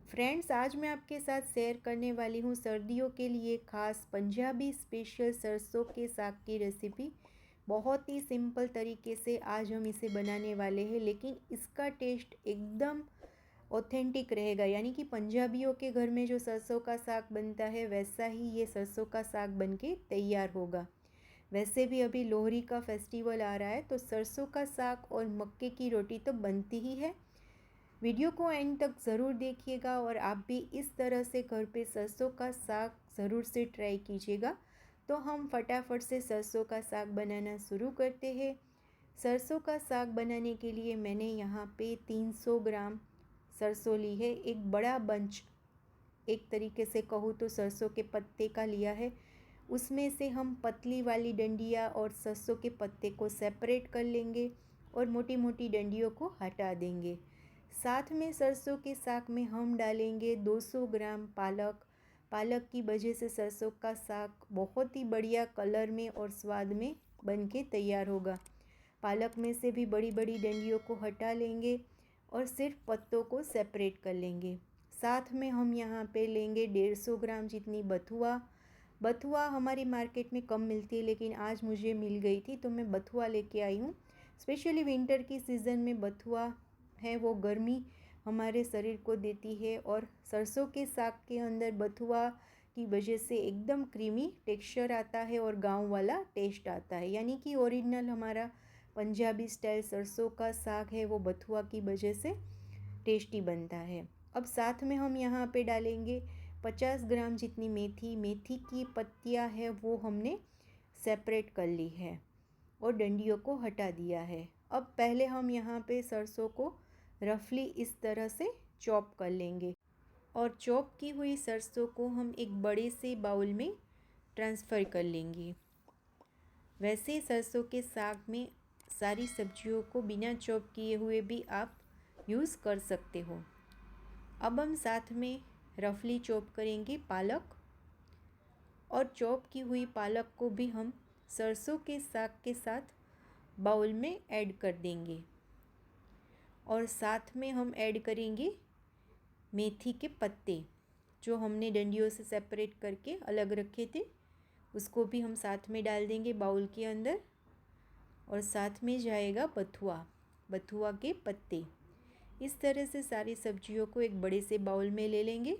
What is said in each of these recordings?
Friends, आज मैं आपके साथ शेयर करने वाली हूँ सर्दियों के लिए ख़ास पंजाबी स्पेशल सरसों के साग की रेसिपी। बहुत ही सिंपल तरीके से आज हम इसे बनाने वाले हैं, लेकिन इसका टेस्ट एकदम ऑथेंटिक रहेगा। यानी कि पंजाबियों के घर में जो सरसों का साग बनता है वैसा ही ये सरसों का साग बनके तैयार होगा। वैसे भी अभी लोहड़ी का फेस्टिवल आ रहा है, तो सरसों का साग और मक्के की रोटी तो बनती ही है। वीडियो को एंड तक ज़रूर देखिएगा और आप भी इस तरह से घर पे सरसों का साग ज़रूर से ट्राई कीजिएगा। तो हम फटाफट से सरसों का साग बनाना शुरू करते हैं। सरसों का साग बनाने के लिए मैंने यहाँ पे 300 ग्राम सरसों ली है। एक बड़ा बंच, एक तरीके से कहूँ तो सरसों के पत्ते का लिया है। उसमें से हम पतली वाली डंडियाँ और सरसों के पत्ते को सेपरेट कर लेंगे और मोटी मोटी डंडियों को हटा देंगे। साथ में सरसों के साग में हम डालेंगे 200 ग्राम पालक। पालक की वजह से सरसों का साग बहुत ही बढ़िया कलर में और स्वाद में बनके तैयार होगा। पालक में से भी बड़ी बड़ी डंडियों को हटा लेंगे और सिर्फ पत्तों को सेपरेट कर लेंगे। साथ में हम यहाँ पे लेंगे 150 ग्राम जितनी बथुआ। बथुआ हमारी मार्केट में कम मिलती है, लेकिन आज मुझे मिल गई थी तो मैं बथुआ लेके आई हूँ। स्पेशली विंटर की सीज़न में बथुआ है वो गर्मी हमारे शरीर को देती है, और सरसों के साग के अंदर बथुआ की वजह से एकदम क्रीमी टेक्सचर आता है और गांव वाला टेस्ट आता है। यानी कि ओरिजिनल हमारा पंजाबी स्टाइल सरसों का साग है वो बथुआ की वजह से टेस्टी बनता है। अब साथ में हम यहाँ पे डालेंगे 50 ग्राम जितनी मेथी। मेथी की पत्तियाँ है वो हमने सेपरेट कर ली है और डंडियों को हटा दिया है। अब पहले हम यहाँ पे सरसों को रफली इस तरह से चॉप कर लेंगे और चॉप की हुई सरसों को हम एक बड़े से बाउल में ट्रांसफ़र कर लेंगे। वैसे सरसों के साग में सारी सब्जियों को बिना चॉप किए हुए भी आप यूज़ कर सकते हो। अब हम साथ में रफली चॉप करेंगे पालक, और चॉप की हुई पालक को भी हम सरसों के साग के साथ बाउल में ऐड कर देंगे। और साथ में हम ऐड करेंगे मेथी के पत्ते, जो हमने डंडियों से सेपरेट करके अलग रखे थे, उसको भी हम साथ में डाल देंगे बाउल के अंदर। और साथ में जाएगा बथुआ, बथुआ के पत्ते। इस तरह से सारी सब्जियों को एक बड़े से बाउल में ले लेंगे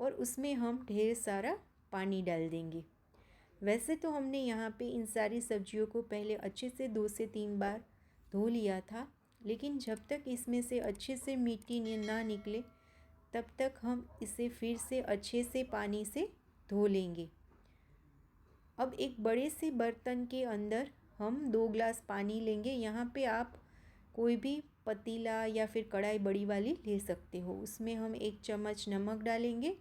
और उसमें हम ढेर सारा पानी डाल देंगे। वैसे तो हमने यहाँ पे इन सारी सब्जियों को पहले अच्छे से 2 से 3 बार धो लिया था, लेकिन जब तक इसमें से अच्छे से मिट्टी ना निकले तब तक हम इसे फिर से अच्छे से पानी से धो लेंगे। अब एक बड़े से बर्तन के अंदर हम 2 ग्लास पानी लेंगे। यहाँ पे आप कोई भी पतीला या फिर कढ़ाई बड़ी वाली ले सकते हो। उसमें हम 1 चम्मच नमक डालेंगे।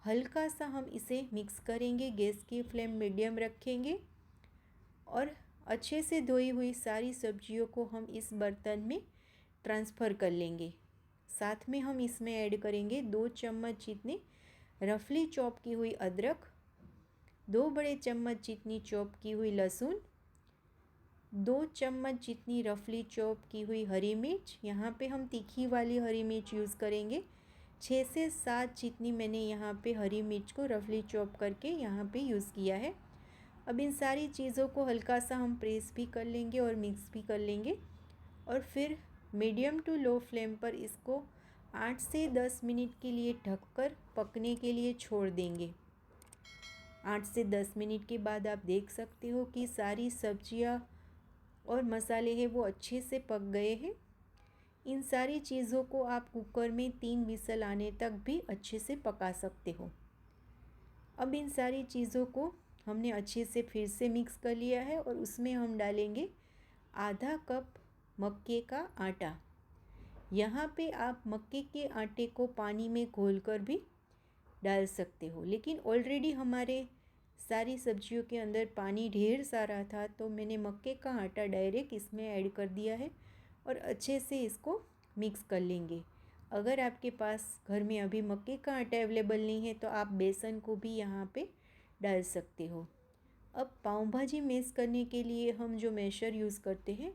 हल्का सा हम इसे मिक्स करेंगे, गैस की फ्लेम मीडियम रखेंगे और अच्छे से धोई हुई सारी सब्जियों को हम इस बर्तन में ट्रांसफ़र कर लेंगे। साथ में हम इसमें ऐड करेंगे 2 चम्मच जितनी रफली चॉप की हुई अदरक, 2 बड़े चम्मच जितनी चॉप की हुई लहसुन, 2 चम्मच जितनी रफली चॉप की हुई हरी मिर्च। यहाँ पे हम तीखी वाली हरी मिर्च यूज़ करेंगे। 6 से 7 जितनी मैंने यहाँ पे हरी मिर्च को रफली चॉप करके यहाँ पे यूज़ किया है। अब इन सारी चीज़ों को हल्का सा हम प्रेस भी कर लेंगे और मिक्स भी कर लेंगे, और फिर मीडियम टू लो फ्लेम पर इसको 8 से 10 मिनट के लिए ढककर पकने के लिए छोड़ देंगे। 8 से 10 मिनट के बाद आप देख सकते हो कि सारी सब्जियां और मसाले हैं वो अच्छे से पक गए हैं। इन सारी चीज़ों को आप कुकर में 3 विसल आने तक भी अच्छे से पका सकते हो। अब इन सारी चीज़ों को हमने अच्छे से फिर से मिक्स कर लिया है और उसमें हम डालेंगे आधा कप मक्के का आटा। यहाँ पे आप मक्के के आटे को पानी में घोलकर भी डाल सकते हो, लेकिन ऑलरेडी हमारे सारी सब्जियों के अंदर पानी ढेर सारा था, तो मैंने मक्के का आटा डायरेक्ट इसमें ऐड कर दिया है और अच्छे से इसको मिक्स कर लेंगे। अगर आपके पास घर में अभी मक्के का आटा अवेलेबल नहीं है तो आप बेसन को भी यहाँ पे डाल सकते हो। अब पाव भाजी मैश करने के लिए हम जो मैशर यूज़ करते हैं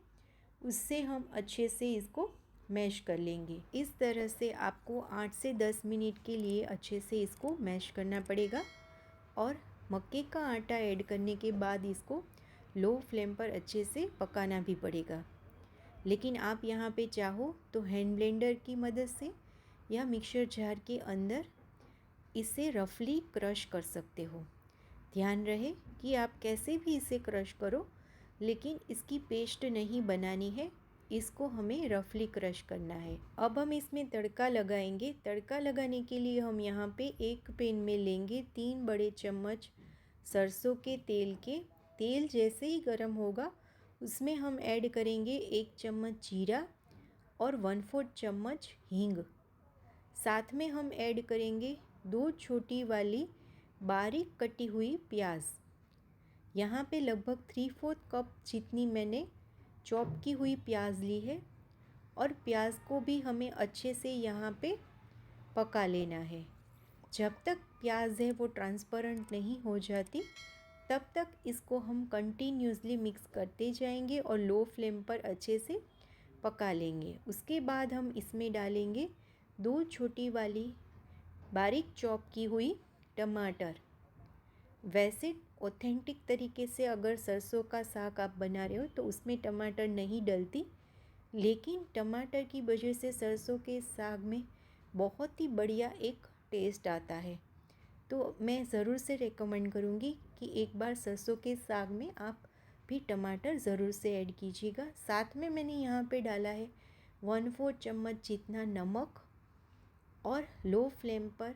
उससे हम अच्छे से इसको मैश कर लेंगे। इस तरह से आपको 8 से 10 मिनट के लिए अच्छे से इसको मैश करना पड़ेगा और मक्के का आटा ऐड करने के बाद इसको लो फ्लेम पर अच्छे से पकाना भी पड़ेगा। लेकिन आप यहाँ पे चाहो तो हैंड ब्लेंडर की मदद से या मिक्सर जार के अंदर इसे रफली क्रश कर सकते हो। ध्यान रहे कि आप कैसे भी इसे क्रश करो, लेकिन इसकी पेस्ट नहीं बनानी है, इसको हमें रफली क्रश करना है। अब हम इसमें तड़का लगाएंगे। तड़का लगाने के लिए हम यहाँ पे एक पैन में लेंगे 3 बड़े चम्मच सरसों के तेल के। तेल जैसे ही गर्म होगा उसमें हम ऐड करेंगे 1 चम्मच जीरा और 1/4 चम्मच हींग। साथ में हम ऐड करेंगे 2 छोटी वाली बारीक कटी हुई प्याज। यहाँ पे लगभग 3/4 कप जितनी मैंने चॉप की हुई प्याज ली है और प्याज को भी हमें अच्छे से यहाँ पे पका लेना है। जब तक प्याज है वो ट्रांसपेरेंट नहीं हो जाती तब तक इसको हम कंटिन्यूसली मिक्स करते जाएंगे और लो फ्लेम पर अच्छे से पका लेंगे। उसके बाद हम इसमें डालेंगे 2 छोटी वाली बारीक चॉप की हुई टमाटर। वैसे ऑथेंटिक तरीके से अगर सरसों का साग आप बना रहे हो तो उसमें टमाटर नहीं डलती, लेकिन टमाटर की वजह से सरसों के साग में बहुत ही बढ़िया एक टेस्ट आता है। तो मैं ज़रूर से रेकमेंड करूँगी कि एक बार सरसों के साग में आप भी टमाटर ज़रूर से ऐड कीजिएगा। साथ में मैंने यहाँ पे डाला है 1/4 चम्मच जितना नमक और लो फ्लेम पर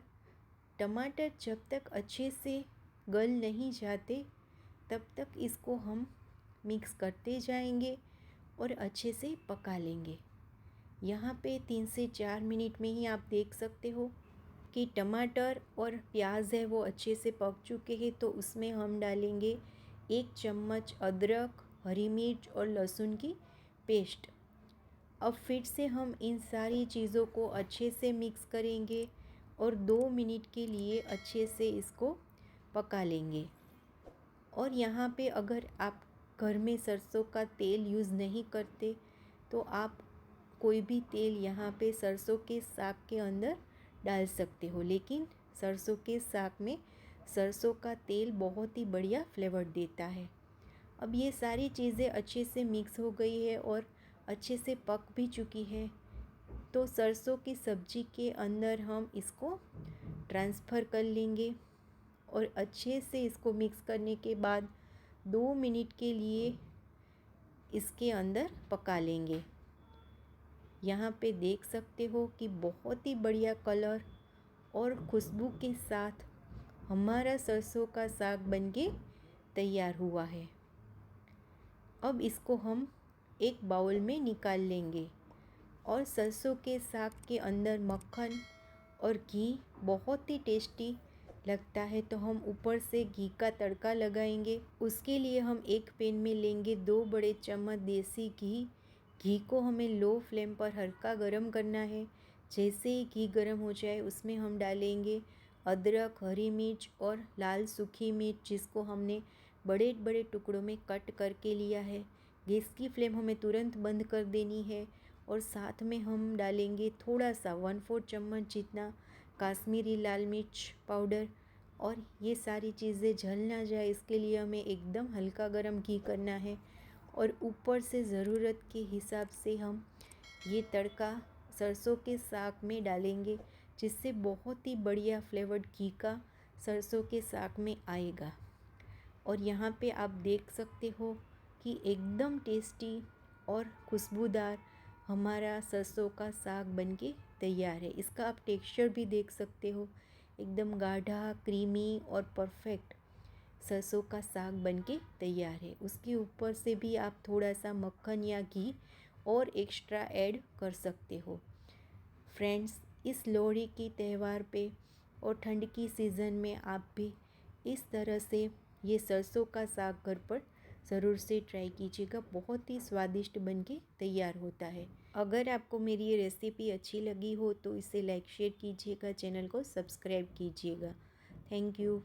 टमाटर जब तक अच्छे से गल नहीं जाते तब तक इसको हम मिक्स करते जाएंगे और अच्छे से पका लेंगे। यहाँ पे 3 से 4 मिनट में ही आप देख सकते हो कि टमाटर और प्याज है वो अच्छे से पक चुके हैं। तो उसमें हम डालेंगे 1 चम्मच अदरक, हरी मिर्च और लहसुन की पेस्ट। अब फिर से हम इन सारी चीज़ों को अच्छे से मिक्स करेंगे और 2 मिनट के लिए अच्छे से इसको पका लेंगे। और यहाँ पे अगर आप घर में सरसों का तेल यूज़ नहीं करते तो आप कोई भी तेल यहाँ पे सरसों के साग के अंदर डाल सकते हो, लेकिन सरसों के साग में सरसों का तेल बहुत ही बढ़िया फ्लेवर देता है। अब ये सारी चीज़ें अच्छे से मिक्स हो गई है और अच्छे से पक भी चुकी है। तो सरसों की सब्ज़ी के अंदर हम इसको ट्रांसफ़र कर लेंगे और अच्छे से इसको मिक्स करने के बाद 2 मिनट के लिए इसके अंदर पका लेंगे। यहाँ पे देख सकते हो कि बहुत ही बढ़िया कलर और खुशबू के साथ हमारा सरसों का साग बनके तैयार हुआ है। अब इसको हम एक बाउल में निकाल लेंगे और सरसों के साग के अंदर मक्खन और घी बहुत ही टेस्टी लगता है, तो हम ऊपर से घी का तड़का लगाएंगे। उसके लिए हम एक पैन में लेंगे 2 बड़े चम्मच देसी घी। घी को हमें लो फ्लेम पर हल्का गरम करना है। जैसे ही घी गरम हो जाए उसमें हम डालेंगे अदरक, हरी मिर्च और लाल सूखी मिर्च, जिसको हमने बड़े बड़े टुकड़ों में कट करके लिया है। गैस की फ्लेम हमें तुरंत बंद कर देनी है और साथ में हम डालेंगे थोड़ा सा 1/4 चम्मच जितना काश्मीरी लाल मिर्च पाउडर। और ये सारी चीज़ें जल ना जाए इसके लिए हमें एकदम हल्का गरम घी करना है और ऊपर से ज़रूरत के हिसाब से हम ये तड़का सरसों के साग में डालेंगे, जिससे बहुत ही बढ़िया फ्लेवर्ड घी का सरसों के साग में आएगा। और यहाँ पे आप देख सकते हो कि एकदम टेस्टी और खुशबूदार हमारा सरसों का साग बनके तैयार है। इसका आप टेक्सचर भी देख सकते हो, एकदम गाढ़ा, क्रीमी और परफेक्ट सरसों का साग बनके तैयार है। उसके ऊपर से भी आप थोड़ा सा मक्खन या घी और एक्स्ट्रा ऐड कर सकते हो। फ्रेंड्स, इस लोहड़ी की त्यौहार पे और ठंड की सीज़न में आप भी इस तरह से ये सरसों का साग घर पर ज़रूर से ट्राई कीजिएगा। बहुत ही स्वादिष्ट बनके तैयार होता है। अगर आपको मेरी ये रेसिपी अच्छी लगी हो तो इसे लाइक शेयर कीजिएगा, चैनल को सब्सक्राइब कीजिएगा। Thank you.